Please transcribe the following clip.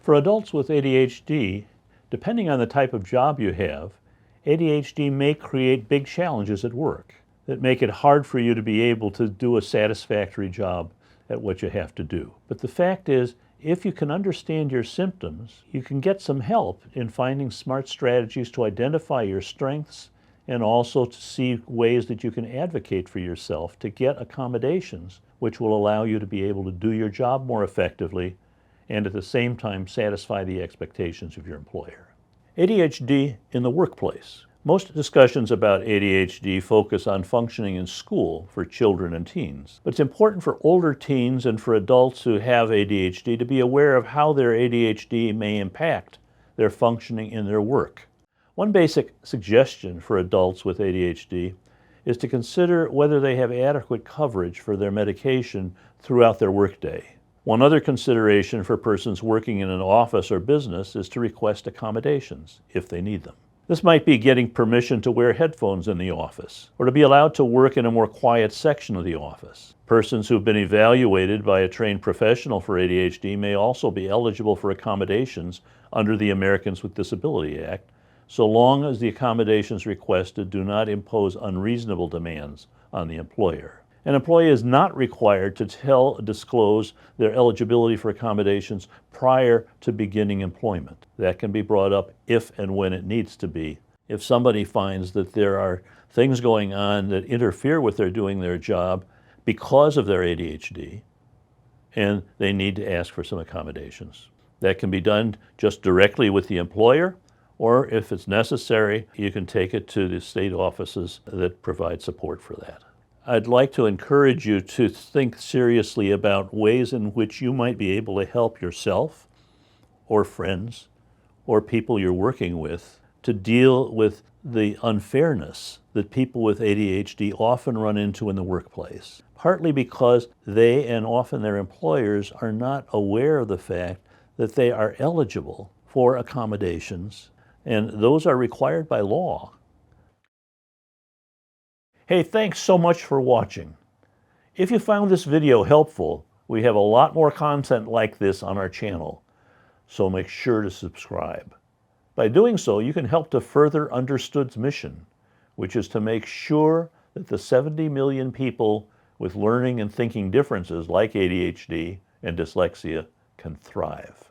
For adults with ADHD, depending on the type of job you have, ADHD may create big challenges at work that make it hard for you to be able to do a satisfactory job at what you have to do. But the fact is, if you can understand your symptoms, you can get some help in finding smart strategies to identify your strengths and also to see ways that you can advocate for yourself to get accommodations which will allow you to be able to do your job more effectively and at the same time satisfy the expectations of your employer. ADHD in the workplace. Most discussions about ADHD focus on functioning in school for children and teens, but it's important for older teens and for adults who have ADHD to be aware of how their ADHD may impact their functioning in their work. One basic suggestion for adults with ADHD is to consider whether they have adequate coverage for their medication throughout their workday. One other consideration for persons working in an office or business is to request accommodations if they need them. This might be getting permission to wear headphones in the office or to be allowed to work in a more quiet section of the office. Persons who've been evaluated by a trained professional for ADHD may also be eligible for accommodations under the Americans with Disabilities Act, so long as the accommodations requested do not impose unreasonable demands on the employer. An employee is not required to disclose their eligibility for accommodations prior to beginning employment. That can be brought up if and when it needs to be. If somebody finds that there are things going on that interfere with their doing their job because of their ADHD, and they need to ask for some accommodations. That can be done just directly with the employer, or if it's necessary, you can take it to the state offices that provide support for that. I'd like to encourage you to think seriously about ways in which you might be able to help yourself or friends or people you're working with to deal with the unfairness that people with ADHD often run into in the workplace, partly because they and often their employers are not aware of the fact that they are eligible for accommodations, and those are required by law. Hey, thanks so much for watching. If you found this video helpful, we have a lot more content like this on our channel, so make sure to subscribe. By doing so, you can help to further Understood's mission, which is to make sure that the 70 million people with learning and thinking differences like ADHD and dyslexia can thrive.